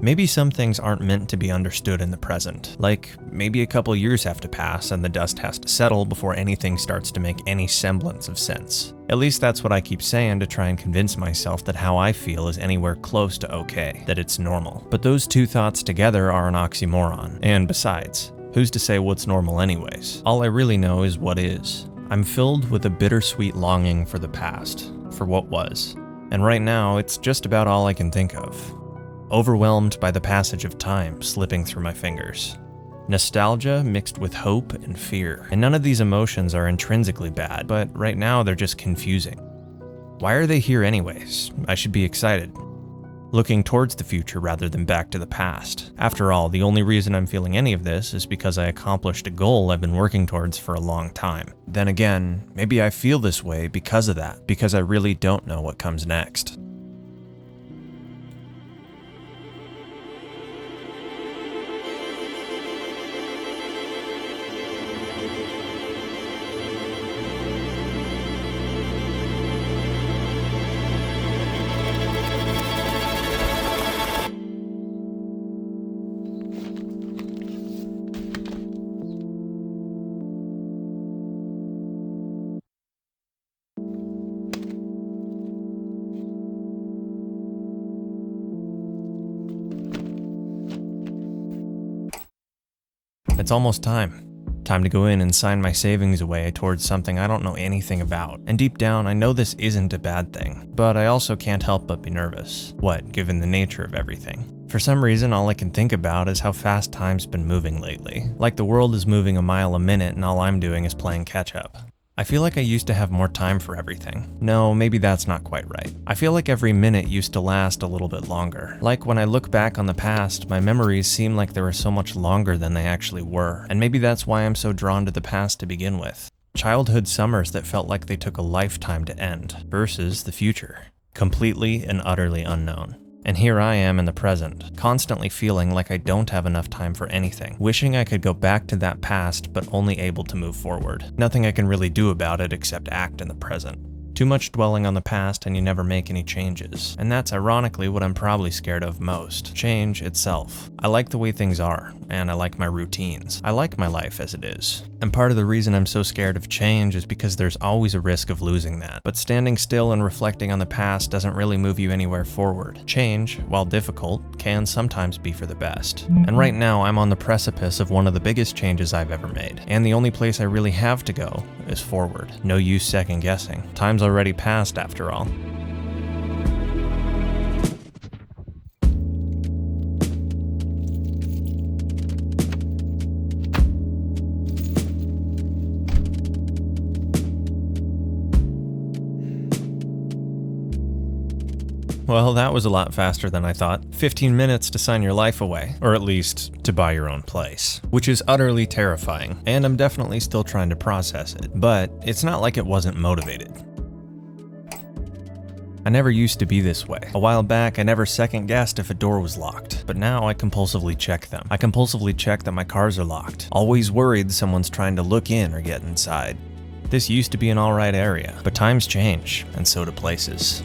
Maybe some things aren't meant to be understood in the present. Like, maybe a couple years have to pass and the dust has to settle before anything starts to make any semblance of sense. At least that's what I keep saying to try and convince myself that how I feel is anywhere close to okay, that it's normal. But those two thoughts together are an oxymoron. And besides, who's to say what's normal anyways? All I really know is what is. I'm filled with a bittersweet longing for the past, for what was. And right now, it's just about all I can think of. Overwhelmed by the passage of time slipping through my fingers. Nostalgia mixed with hope and fear. And none of these emotions are intrinsically bad, but right now they're just confusing. Why are they here anyways? I should be excited. Looking towards the future rather than back to the past. After all, the only reason I'm feeling any of this is because I accomplished a goal I've been working towards for a long time. Then again, maybe I feel this way because of that, because I really don't know what comes next. It's almost time. Time to go in and sign my savings away towards something I don't know anything about. And deep down, I know this isn't a bad thing, but I also can't help but be nervous. What, given the nature of everything? For some reason, all I can think about is how fast time's been moving lately. Like the world is moving a mile a minute and all I'm doing is playing catch up. I feel like I used to have more time for everything. No, maybe that's not quite right. I feel like every minute used to last a little bit longer. Like when I look back on the past, my memories seem like they were so much longer than they actually were. And maybe that's why I'm so drawn to the past to begin with. Childhood summers that felt like they took a lifetime to end, versus the future. Completely and utterly unknown. And here I am in the present, constantly feeling like I don't have enough time for anything, wishing I could go back to that past but only able to move forward. Nothing I can really do about it except act in the present. Too much dwelling on the past and you never make any changes. And that's ironically what I'm probably scared of most. Change itself. I like the way things are, and I like my routines. I like my life as it is. And part of the reason I'm so scared of change is because there's always a risk of losing that. But standing still and reflecting on the past doesn't really move you anywhere forward. Change, while difficult, can sometimes be for the best. And right now I'm on the precipice of one of the biggest changes I've ever made. And the only place I really have to go is forward. No use second guessing. Time's already passed after all. Well, that was a lot faster than I thought. 15 minutes to sign your life away, or at least to buy your own place, which is utterly terrifying, and I'm definitely still trying to process it, but it's not like it wasn't motivated. I never used to be this way. A while back, I never second-guessed if a door was locked, but now I compulsively check them. I compulsively check that my cars are locked, always worried someone's trying to look in or get inside. This used to be an alright area, but times change, and so do places.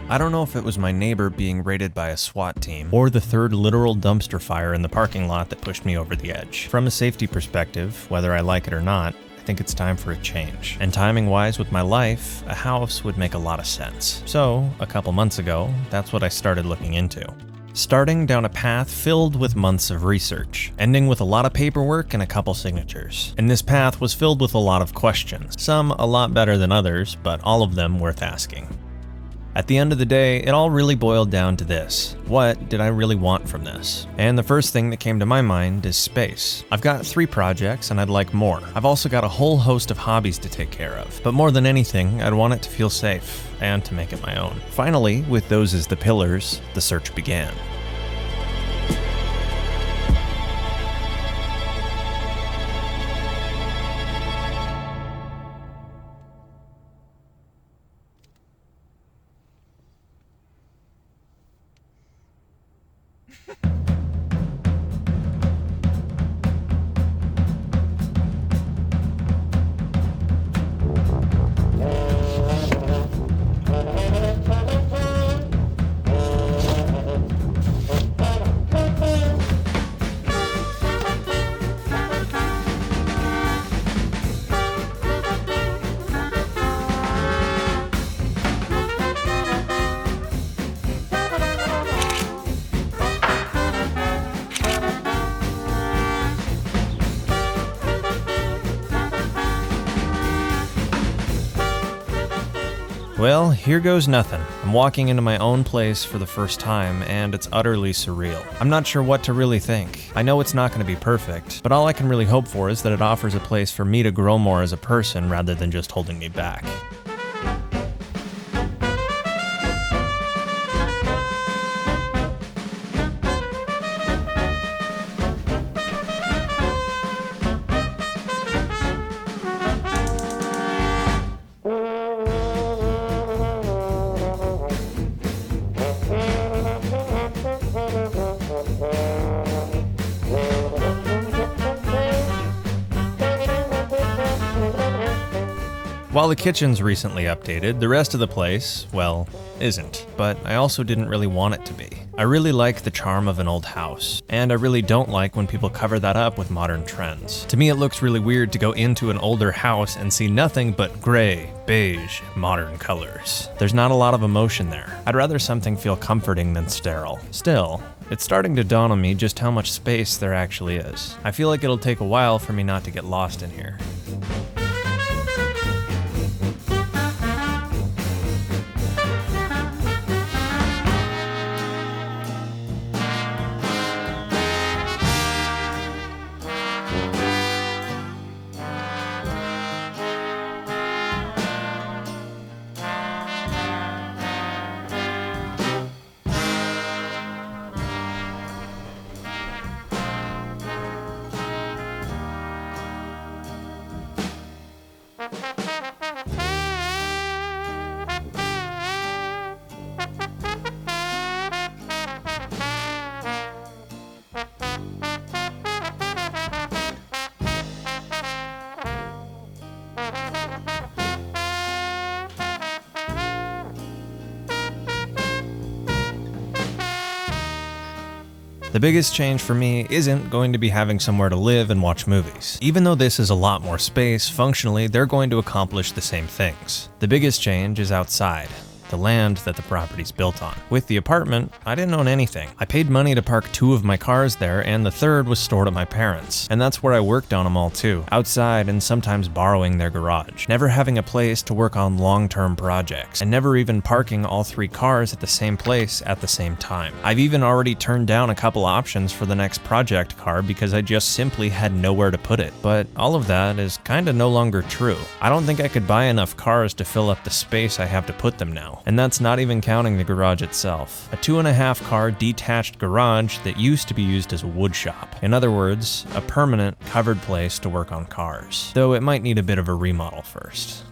I don't know if it was my neighbor being raided by a SWAT team, or the third literal dumpster fire in the parking lot that pushed me over the edge. From a safety perspective, whether I like it or not, I think it's time for a change. And timing-wise with my life, a house would make a lot of sense. So, a couple months ago, that's what I started looking into. Starting down a path filled with months of research, ending with a lot of paperwork and a couple signatures. And this path was filled with a lot of questions, some a lot better than others, but all of them worth asking. At the end of the day, it all really boiled down to this. What did I really want from this? And the first thing that came to my mind is space. I've got 3 projects and I'd like more. I've also got a whole host of hobbies to take care of. But more than anything, I'd want it to feel safe and to make it my own. Finally, with those as the pillars, the search began. Well, here goes nothing. I'm walking into my own place for the first time, and it's utterly surreal. I'm not sure what to really think. I know it's not going to be perfect, but all I can really hope for is that it offers a place for me to grow more as a person rather than just holding me back. While the kitchen's recently updated, the rest of the place, well, isn't. But I also didn't really want it to be. I really like the charm of an old house, and I really don't like when people cover that up with modern trends. To me, it looks really weird to go into an older house and see nothing but gray, beige, modern colors. There's not a lot of emotion there. I'd rather something feel comforting than sterile. Still, it's starting to dawn on me just how much space there actually is. I feel like it'll take a while for me not to get lost in here. The biggest change for me isn't going to be having somewhere to live and watch movies. Even though this is a lot more space, functionally, they're going to accomplish the same things. The biggest change is outside. The land that the property's built on. With the apartment, I didn't own anything. I paid money to park 2 of my cars there, and the third was stored at my parents'. And that's where I worked on them all too, outside and sometimes borrowing their garage. Never having a place to work on long-term projects, and never even parking all 3 cars at the same place at the same time. I've even already turned down a couple options for the next project car because I just simply had nowhere to put it. But all of that is kinda no longer true. I don't think I could buy enough cars to fill up the space I have to put them now. And that's not even counting the garage itself. A 2.5 car detached garage that used to be used as a wood shop. In other words, a permanent covered place to work on cars. Though it might need a bit of a remodel first.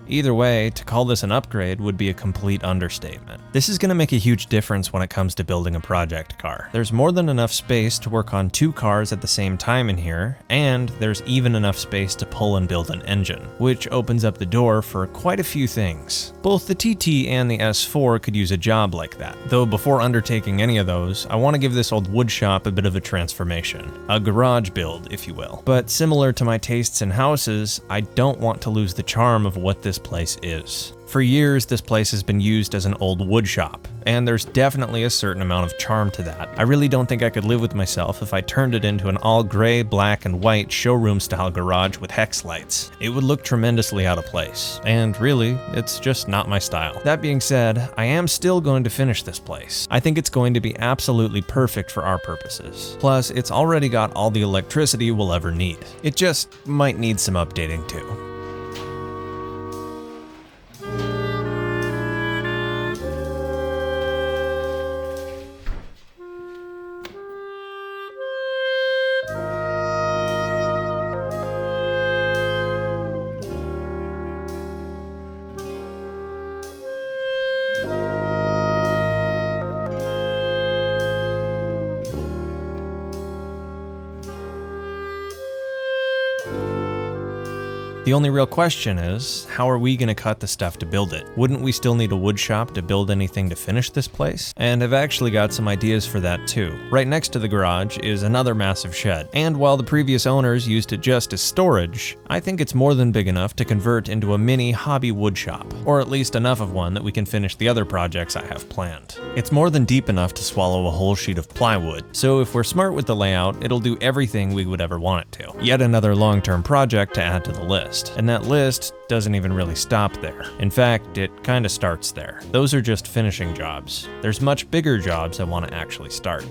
Either way, to call this an upgrade would be a complete understatement. This is going to make a huge difference when it comes to building a project car. There's more than enough space to work on 2 cars at the same time in here, and there's even enough space to pull and build an engine, which opens up the door for quite a few things. Both the TT and the S4 could use a job like that, though before undertaking any of those, I want to give this old wood shop a bit of a transformation. A garage build, if you will. But similar to my tastes in houses, I don't want to lose the charm of what this place is. For years, this place has been used as an old wood shop, and there's definitely a certain amount of charm to that. I really don't think I could live with myself if I turned it into an all gray, black, and white showroom-style garage with hex lights. It would look tremendously out of place, and really, it's just not my style. That being said, I am still going to finish this place. I think it's going to be absolutely perfect for our purposes. Plus, it's already got all the electricity we'll ever need. It just might need some updating too. The only real question is, how are we gonna cut the stuff to build it? Wouldn't we still need a wood shop to build anything to finish this place? And I've actually got some ideas for that too. Right next to the garage is another massive shed, and while the previous owners used it just as storage, I think it's more than big enough to convert into a mini hobby wood shop, or at least enough of one that we can finish the other projects I have planned. It's more than deep enough to swallow a whole sheet of plywood, so if we're smart with the layout, it'll do everything we would ever want it to. Yet another long-term project to add to the list. list. And that list doesn't even really stop there. In fact, it kinda starts there. Those are just finishing jobs. There's much bigger jobs I want to actually start.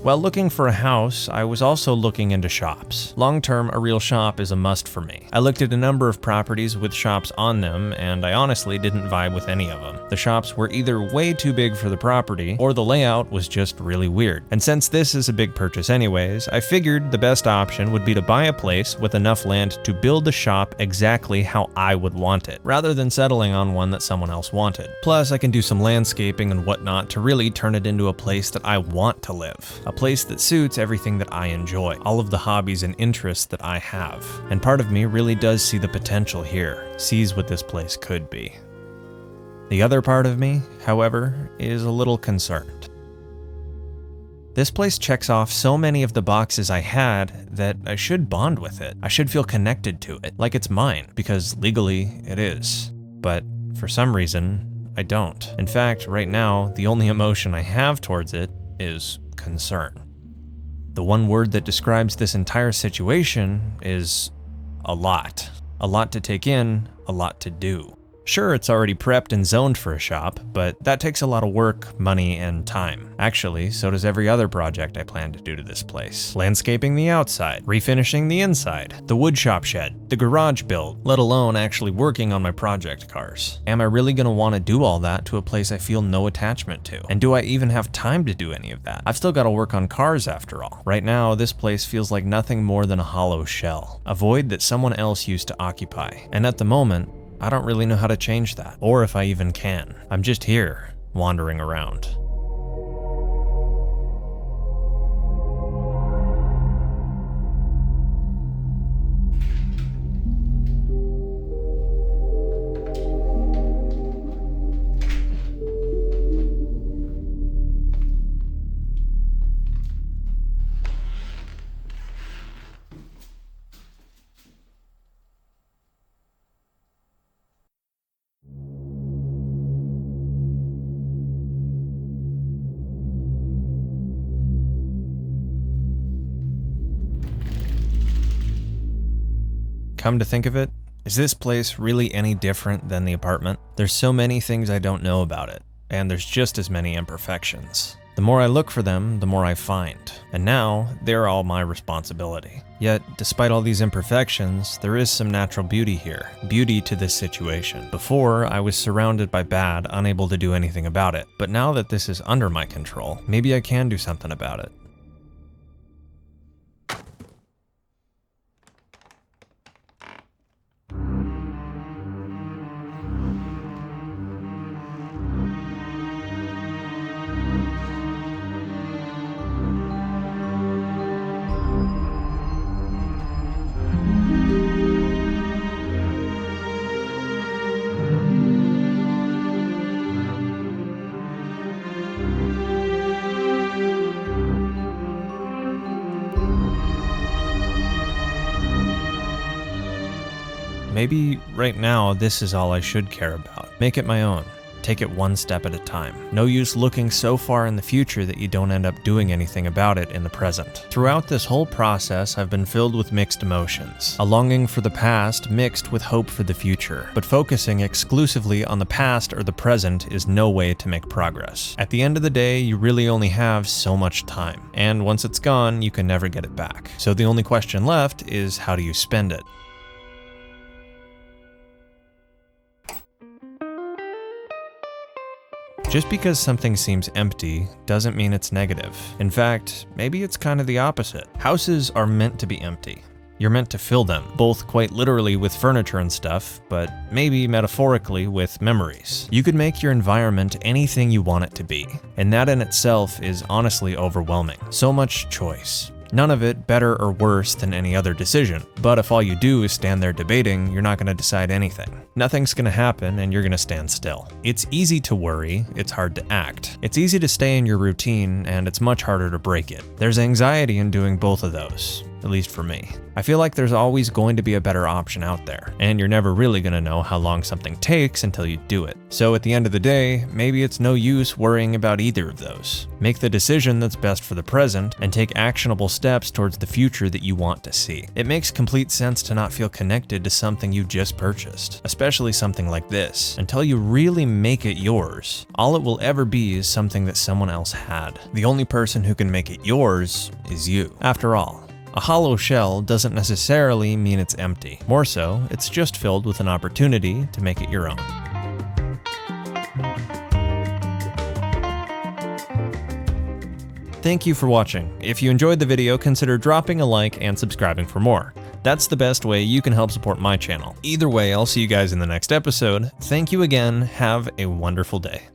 While looking for a house, I was also looking into shops. Long-term, a real shop is a must for me. I looked at a number of properties with shops on them, and I honestly didn't vibe with any of them. The shops were either way too big for the property, or the layout was just really weird. And since this is a big purchase anyways, I figured the best option would be to buy a place with enough land to build the shop exactly how I would want it, rather than settling on one that someone else wanted. Plus, I can do some landscaping and whatnot to really turn it into a place that I want to live. A place that suits everything that I enjoy, all of the hobbies and interests that I have. And part of me really does see the potential here, sees what this place could be. The other part of me, however, is a little concerned. This place checks off so many of the boxes I had that I should bond with it. I should feel connected to it, like it's mine, because legally it is. But for some reason, I don't. In fact, right now, the only emotion I have towards it is concern. The one word that describes this entire situation is a lot. A lot to take in, a lot to do. Sure, it's already prepped and zoned for a shop, but that takes a lot of work, money, and time. Actually, so does every other project I plan to do to this place. Landscaping the outside, refinishing the inside, the woodshop shed, the garage build, let alone actually working on my project cars. Am I really gonna wanna do all that to a place I feel no attachment to? And do I even have time to do any of that? I've still gotta work on cars after all. Right now, this place feels like nothing more than a hollow shell, a void that someone else used to occupy. And at the moment, I don't really know how to change that, or if I even can. I'm just here, wandering around. Come to think of it, is this place really any different than the apartment? There's so many things I don't know about it, and there's just as many imperfections. The more I look for them, the more I find, and now they're all my responsibility. Yet, despite all these imperfections, there is some natural beauty here, beauty to this situation. Before, I was surrounded by bad, unable to do anything about it, but now that this is under my control, maybe I can do something about it. Maybe right now this is all I should care about. Make it my own. Take it one step at a time. No use looking so far in the future that you don't end up doing anything about it in the present. Throughout this whole process, I've been filled with mixed emotions. A longing for the past mixed with hope for the future. But focusing exclusively on the past or the present is no way to make progress. At the end of the day, you really only have so much time. And once it's gone, you can never get it back. So the only question left is, how do you spend it? Just because something seems empty doesn't mean it's negative. In fact, maybe it's kind of the opposite. Houses are meant to be empty. You're meant to fill them, both quite literally with furniture and stuff, but maybe metaphorically with memories. You could make your environment anything you want it to be, and that in itself is honestly overwhelming. So much choice. None of it better or worse than any other decision. But if all you do is stand there debating, you're not going to decide anything. Nothing's going to happen and you're going to stand still. It's easy to worry, it's hard to act. It's easy to stay in your routine and it's much harder to break it. There's anxiety in doing both of those. at least for me. I feel like there's always going to be a better option out there, and you're never really going to know how long something takes until you do it. So at the end of the day, maybe it's no use worrying about either of those. Make the decision that's best for the present and take actionable steps towards the future that you want to see. It makes complete sense to not feel connected to something you just purchased, especially something like this. Until you really make it yours, all it will ever be is something that someone else had. The only person who can make it yours is you. After all, a hollow shell doesn't necessarily mean it's empty. More so, it's just filled with an opportunity to make it your own. Thank you for watching. If you enjoyed the video, consider dropping a like and subscribing for more. That's the best way you can help support my channel. Either way, I'll see you guys in the next episode. Thank you again. Have a wonderful day.